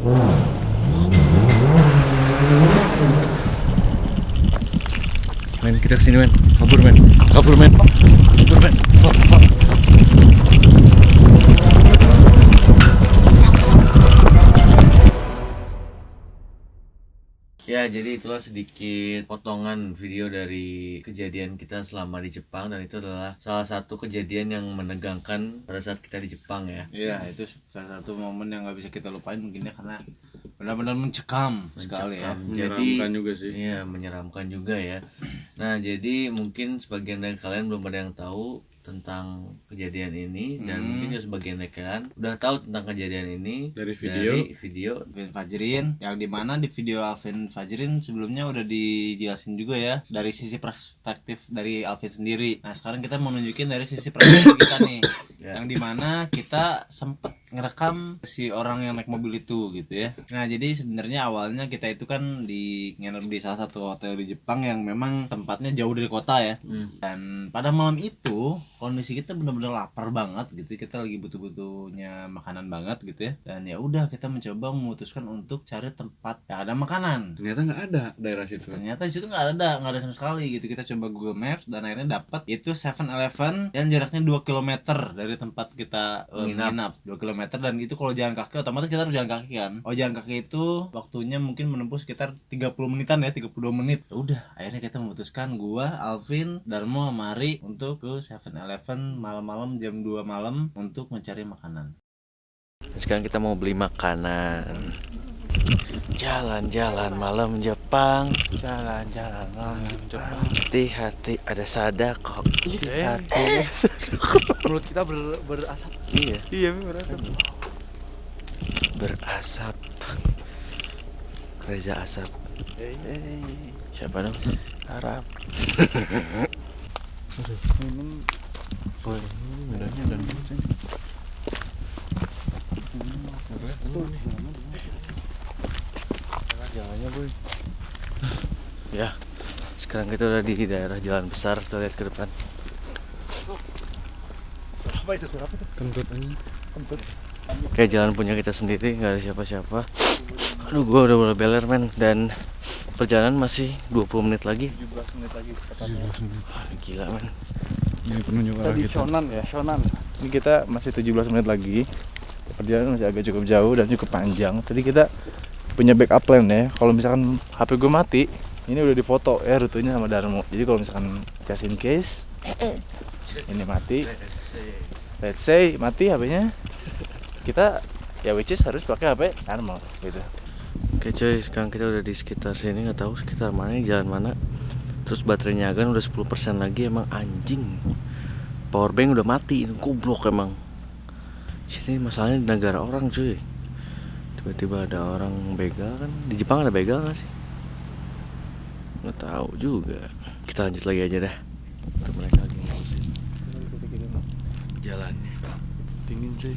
Men, kita kesini men. Kabur men. Kabur men. Kabur men. Fuck, fuck. Ya, jadi itulah sedikit potongan video dari kejadian kita selama di Jepang, dan itu adalah salah satu kejadian yang menegangkan pada saat kita di Jepang ya. Iya, itu salah satu momen yang nggak bisa kita lupain mungkin ya, karena benar-benar mencekam sekali ya. Jadi Menyeramkan juga sih. Iya, menyeramkan juga ya. Nah, jadi mungkin sebagian dari kalian belum ada yang tahu tentang kejadian ini, dan mungkin juga sebagian dari kalian udah tahu tentang kejadian ini Dari video. Alvin Fajrin, yang dimana di video Alvin Fajrin sebelumnya udah dijelasin juga ya dari sisi perspektif dari Alvin sendiri. Nah sekarang kita mau nunjukin dari sisi perspektif kita nih, yang dimana kita sempet ngerekam si orang yang naik mobil itu gitu ya. Nah jadi sebenarnya awalnya kita itu kan nginep di salah satu hotel di Jepang yang memang tempatnya jauh dari kota ya. Dan pada malam itu kondisi kita benar-benar lapar banget gitu, kita lagi butuh-butuhnya makanan banget gitu ya. Dan ya udah kita mencoba memutuskan untuk cari tempat yang ada makanan. Ternyata nggak ada daerah situ. Ternyata di situ nggak ada sama sekali gitu. Kita coba Google Maps dan akhirnya dapat itu 7-Eleven yang jaraknya 2 km dari tempat kita menginap. 2 km, dan itu kalau jalan kaki otomatis kita harus jalan kaki kan. Oh jalan kaki itu waktunya mungkin menempuh sekitar 30 menitan ya, 32 menit. Udah akhirnya kita memutuskan, gua, Alvin, Darmo, Mari untuk ke 7-Eleven malam-malam jam 2 malam untuk mencari makanan. sekarang kita mau beli makanan. Jalan-jalan malam Jepang. Jalan-jalan malam Jepang. Hati-hati ada sadako. Hati-hati. Mulut kita berasap. Iya. Iya, berasap. Berasap. Reza Asap. Siapa dong? Harap. Boy, bedanya dan jalannya boy. Ya, sekarang kita udah di daerah jalan besar. Tuh lihat ke depan. Apa itu? Kentut aja. Kayak jalan punya kita sendiri, nggak ada siapa-siapa. Aduh, gua udah mulai beler men, dan perjalanan masih 20 menit lagi. 17 menit lagi. Gila men. Ini penunjuk arah Tadi kita. Shonan. Ini kita masih 17 menit lagi. Perjalanan masih agak cukup jauh dan cukup panjang. Tadi kita punya backup plan ya. Kalau misalkan HP gue mati, ini udah difoto ya rutenya sama Darmo. Jadi kalau misalkan just in case ini mati, let's say mati HP-nya, kita ya which is harus pakai HP Darmo gitu. Oke cuy, sekarang kita udah di sekitar sini, nggak tahu sekitar mana, jalan mana. Terus baterainya kan udah 10% lagi. Emang anjing, powerbank udah mati, goblok emang. Sini masalahnya di negara orang cuy. Tiba-tiba ada orang begal kan. Di Jepang ada begal gak sih? Nggak tahu juga. Kita lanjut lagi aja dah. Untuk mereka lagi ngurusin jalannya. Dingin cuy.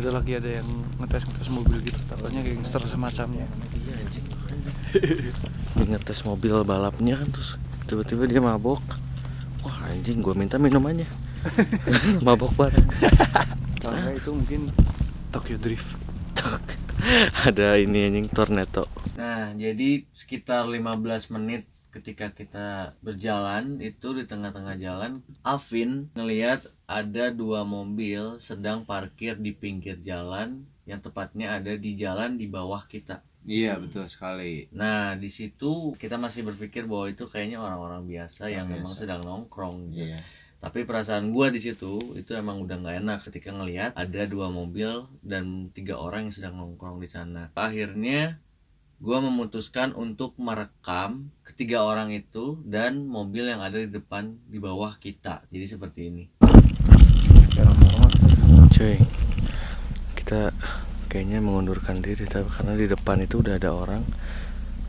Ada lagi ada yang ngetes mobil gitu, takutnya gangster semacamnya. Iya anjing. Dia ngetes mobil balapnya kan, terus tiba-tiba dia mabok. Wah anjing, gua minta minumannya. Mabok banget. Karena itu mungkin Tokyo Drift. Ada ini anjing, tornado. Nah, jadi sekitar 15 menit ketika kita berjalan itu, di tengah-tengah jalan Alvin ngelihat ada 2 mobil sedang parkir di pinggir jalan, yang tepatnya ada di jalan di bawah kita. Iya betul sekali. Nah di situ kita masih berpikir bahwa itu kayaknya orang-orang biasa yang memang sedang nongkrong gitu. Iya. Tapi perasaan gua di situ itu emang udah nggak enak ketika ngelihat ada 2 mobil dan 3 orang yang sedang nongkrong di sana. Akhirnya gua memutuskan untuk merekam ketiga orang itu dan mobil yang ada di depan di bawah kita. Jadi seperti ini. Cuy, kita kayaknya mengundurkan diri, tapi karena di depan itu udah ada orang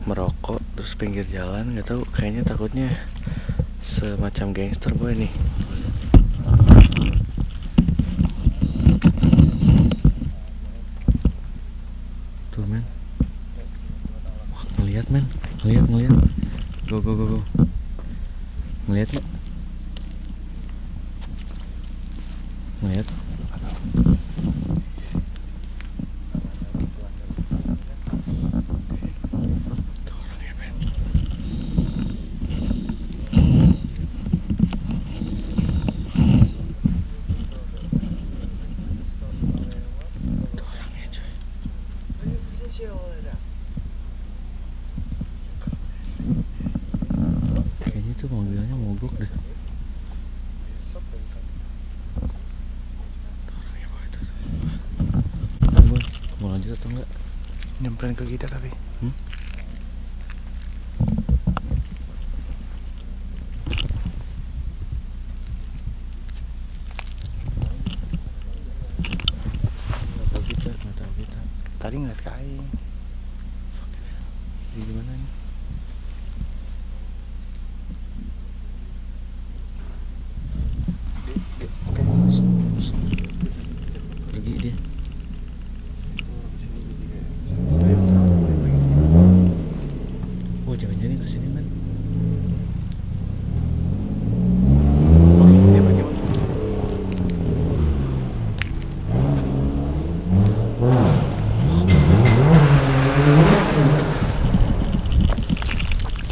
merokok terus pinggir jalan, nggak tahu, kayaknya takutnya semacam gangster boy nih. Tuh men, wah, ngeliat men, ngeliat, go, ngeliat nggak? Ngeliat? Kayaknya tuh mobilnya mogok deh. Boy, mau lanjut atau enggak? Nyamperin ke kita tapi. Nggak tahu kita. Tadi ngeliat ke aing. Ini gimana nih? Pergi dia. Oh, jangan-jangan kesini man. Dia pergi mana?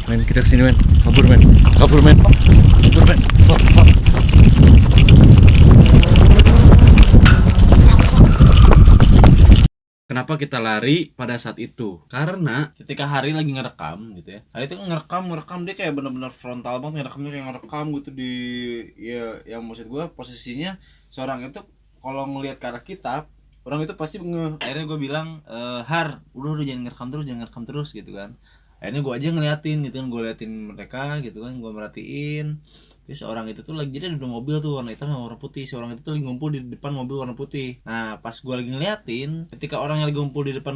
Men, kita kesini men. Kabur men. Kabur men. Kabur men. Fuck, fuck. Kenapa kita lari pada saat itu? Karena Ketika Hari lagi ngerekam gitu ya, Hari itu ngerekam dia kayak bener-bener frontal banget, ngerekamnya kayak ngerekam gitu di, ya yang maksud gue posisinya seorang itu kalau ngelihat ke arah kita, orang itu pasti akhirnya gue bilang, Har, udah jangan ngerekam terus gitu kan. Akhirnya gue aja ngeliatin gitu kan, gue liatin mereka gitu kan, gue merhatiin. Terus orang itu tuh lagi, jadi ada mobil tuh warna hitam sama warna putih. Si orang itu tuh lagi ngumpul di depan mobil warna putih. Nah pas gue lagi ngeliatin, ketika orang yang lagi ngumpul di depan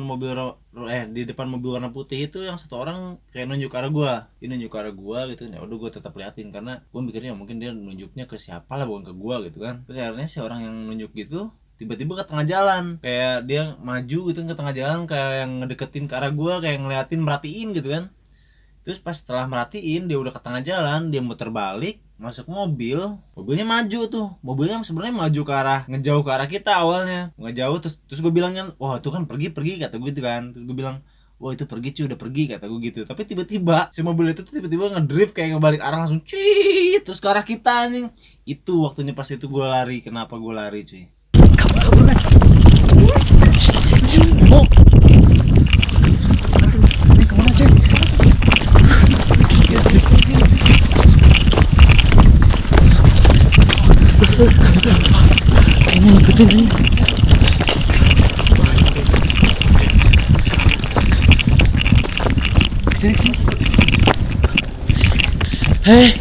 di depan mobil warna putih itu, yang satu orang kayak nunjuk ke arah gue, ini nunjuk ke arah gue gitu. Ya udah gue tetap liatin karena gue mikirnya mungkin dia nunjuknya ke siapa lah, bukan ke gue gitu kan. Terus akhirnya si orang yang nunjuk gitu tiba-tiba ke tengah jalan, kayak dia maju gitu ke tengah jalan, kayak yang ngedeketin ke arah gue, kayak ngeliatin, merhatiin gitu kan. Terus pas setelah merhatiin dia udah ke tengah jalan, dia muter balik masuk mobilnya maju tuh, mobilnya sebenarnya maju ke arah, ngejauh ke arah kita awalnya, ngejauh. Terus gue bilang kan, wah itu kan pergi kata gue gitu kan. Terus gue bilang, wah itu pergi cuy, udah pergi kata gue gitu. Tapi tiba-tiba si mobil itu tuh tiba-tiba ngedrift kayak ngebalik arah langsung cuy, terus ke arah kita nih. Itu waktunya pas itu gue lari. Kenapa gue lari cuy? Oh. Ini kemana cek? Kayaknya ngikutin ini. Kesini. Hei.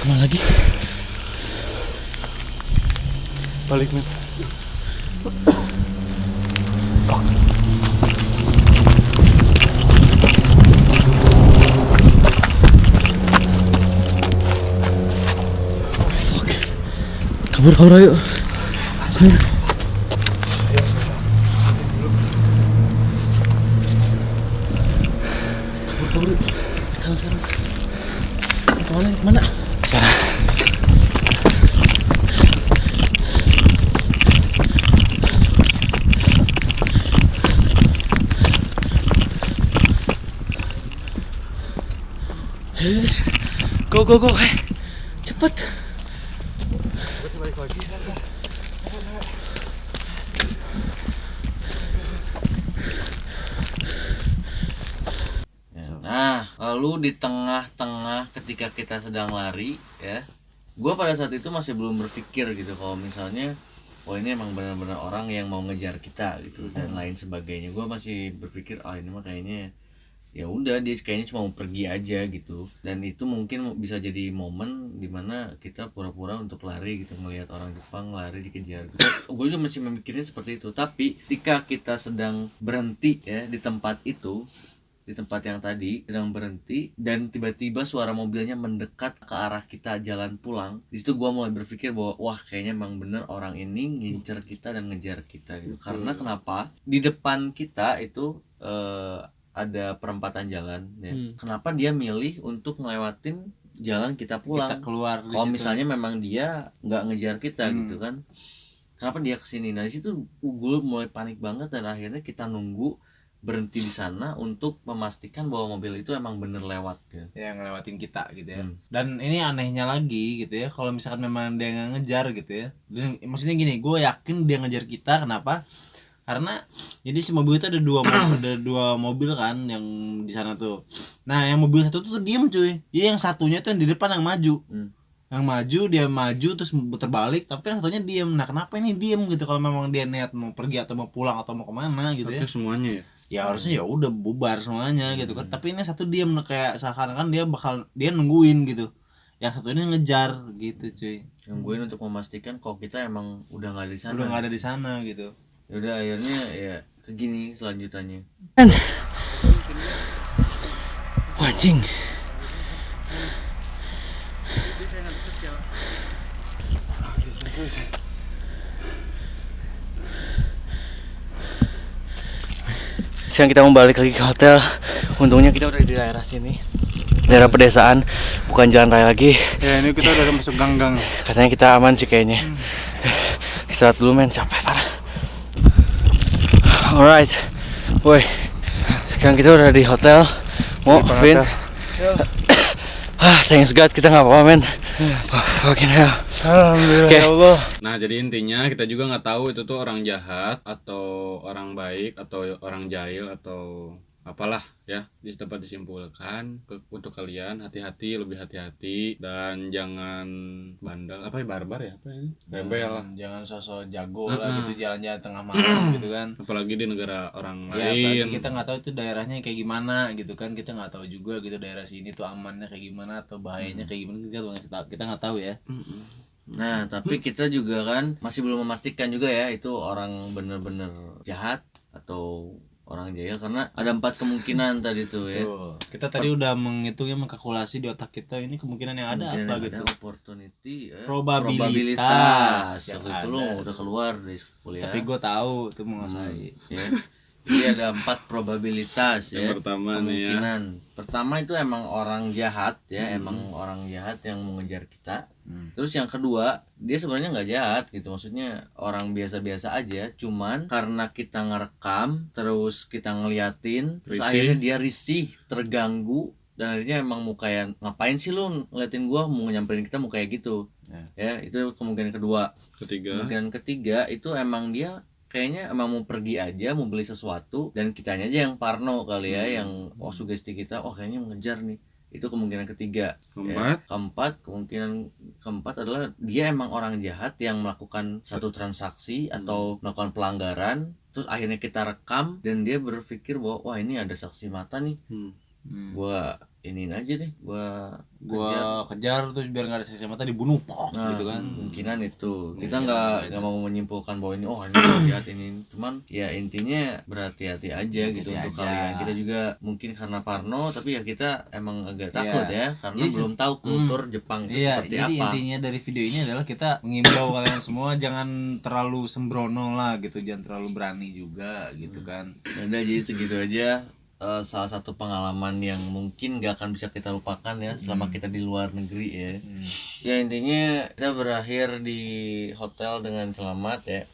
Kemana lagi? Balik men. Kabur ayo. Kabur. Sekarang. Kemana? Sana. Go. Cepet. Balik lagi. Nah, lalu di tengah-tengah ketika kita sedang lari ya, gue pada saat itu masih belum berpikir gitu kalau misalnya, oh ini emang benar-benar orang yang mau ngejar kita gitu dan lain sebagainya. Gue masih berpikir, ini mah kayaknya ya udah dia kayaknya cuma mau pergi aja gitu. Dan itu mungkin bisa jadi momen dimana kita pura-pura untuk lari gitu, melihat orang Jepang lari dikejar gitu. Gue juga masih memikirnya seperti itu. Tapi ketika kita sedang berhenti ya di tempat itu, di tempat yang tadi sedang berhenti, dan tiba-tiba suara mobilnya mendekat ke arah kita jalan pulang. Di situ gue mulai berpikir bahwa wah kayaknya emang bener orang ini ngincer kita dan ngejar kita gitu. Karena kenapa? Di depan kita itu ada perempatan jalan ya. Kenapa dia milih untuk ngelewatin jalan kita pulang? Kita keluar. Kalau misalnya memang dia nggak ngejar kita gitu kan. kenapa dia kesini. Nah di situ gue mulai panik banget dan akhirnya kita nunggu berhenti di sana untuk memastikan bahwa mobil itu emang bener lewat gitu. Ya ngelewatin kita gitu ya. Dan ini anehnya lagi gitu ya, kalau misalkan memang dia nggak ngejar gitu ya. Dan, maksudnya gini, gue yakin dia ngejar kita. Kenapa? Karena jadi si mobil itu ada dua mobil kan yang di sana tuh. Nah yang mobil satu tuh diem cuy. Jadi yang satunya tuh yang di depan yang maju. Yang maju, dia maju terus putar balik, tapi yang satunya diem. Nah kenapa ini diem gitu? Kalau memang dia niat mau pergi atau mau pulang atau mau kemana gitu ya? Harusnya semuanya ya. Ya harusnya ya udah bubar semuanya gitu kan. Tapi ini satu diem kayak seakan-akan dia nungguin gitu. Yang satu ini ngejar gitu cuy. Nungguin untuk memastikan kalau kita emang udah nggak ada di sana. Udah nggak ada di sana gitu. Yaudah akhirnya ya begini selanjutannya. Wajing. Sekarang kita mau balik lagi ke hotel. Untungnya kita udah di daerah sini, daerah pedesaan, bukan jalan raya lagi. Ya ini kita udah masuk gang-gang. Katanya kita aman sih kayaknya. Istirahat dulu men, capek parah. Alright, woi, sekarang kita udah di hotel. Mau Vin? Thanks God kita nggak apa-apa men. Fucking hell. Alhamdulillah Oke. ya Allah. Nah jadi intinya kita juga nggak tahu itu tuh orang jahat atau orang baik atau orang jahil atau apalah ya. Dapat disimpulkan untuk kalian hati-hati, lebih hati-hati dan jangan bandel apa ya, barbar ya apa ini rebel lah. Jangan sosok jago lah gitu jalan-jalan tengah malam gitu kan. Apalagi di negara orang Ya apalagi lain. kita nggak tahu itu daerahnya kayak gimana gitu kan. Kita nggak tahu juga gitu daerah sini tuh amannya kayak gimana atau bahayanya kayak gimana, kita nggak tahu ya. Nah tapi kita juga kan masih belum memastikan juga ya itu orang bener-bener jahat atau orang jahil, karena ada 4 kemungkinan tadi tuh ya. Tuh. Kita tadi udah menghitungnya, mengkalkulasi di otak kita ini kemungkinan yang ada Kemungkinan apa yang gitu. ada opportunity Probabilitas yang waktu itu lo ada. udah keluar dari kuliah. Tapi gue tahu tuh mau ngasain. Ya. Jadi ada 4 probabilitas ya. Yang pertama nih ya. Kemungkinan. Pertama itu emang orang jahat ya, emang orang jahat yang mau ngejar kita. Terus yang kedua, dia sebenarnya nggak jahat gitu, maksudnya orang biasa-biasa aja, cuman karena kita ngerekam, terus kita ngeliatin, terus Risih. akhirnya dia risih, terganggu, dan akhirnya emang mau kayak ngapain sih lu ngeliatin gua, mau nyamperin kita mau kayak gitu. Ya, itu kemungkinan kedua. Ketiga Kemungkinan ketiga itu emang dia kayaknya emang mau pergi aja, mau beli sesuatu, dan kitanya aja yang parno kali ya, yang sugesti kita, kayaknya mengejar nih. Itu kemungkinan ketiga. Keempat. Kemungkinan keempat adalah dia emang orang jahat yang melakukan satu transaksi atau melakukan pelanggaran, terus akhirnya kita rekam dan dia berpikir bahwa wah ini ada saksi mata nih, gua iniin aja deh, gua kejar terus biar nggak ada saksi mata dibunuh gitu kan. Kemungkinan itu kita nggak mau menyimpulkan bahwa ini ini jahat ini, cuman ya intinya berhati-hati aja gitu untuk kalian. Kita juga mungkin karena parno, tapi ya kita emang agak takut ya karena belum tahu kultur Jepang itu seperti jadi apa. intinya dari video ini adalah kita mengimbau kalian semua jangan terlalu sembrono lah gitu, jangan terlalu berani juga gitu kan. Udah, jadi segitu aja. Salah satu pengalaman yang mungkin gak akan bisa kita lupakan ya selama kita di luar negeri ya. Ya intinya kita berakhir di hotel dengan selamat ya.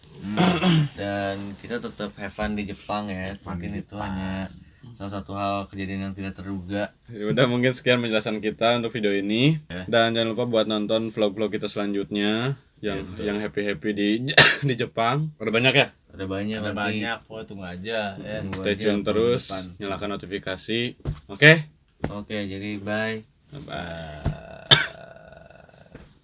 Dan kita tetap have fun di Jepang ya. Mungkin itu hanya salah satu hal kejadian yang tidak terduga. Ya udah, mungkin sekian penjelasan kita untuk video ini. Dan jangan lupa buat nonton vlog-vlog kita selanjutnya yang happy-happy di Jepang. Ada banyak ya? Ada banyak Ada nanti. banyak, tunggu aja ya. Stay tune terus, nyalakan notifikasi. Oke? Oke, jadi bye. Bye.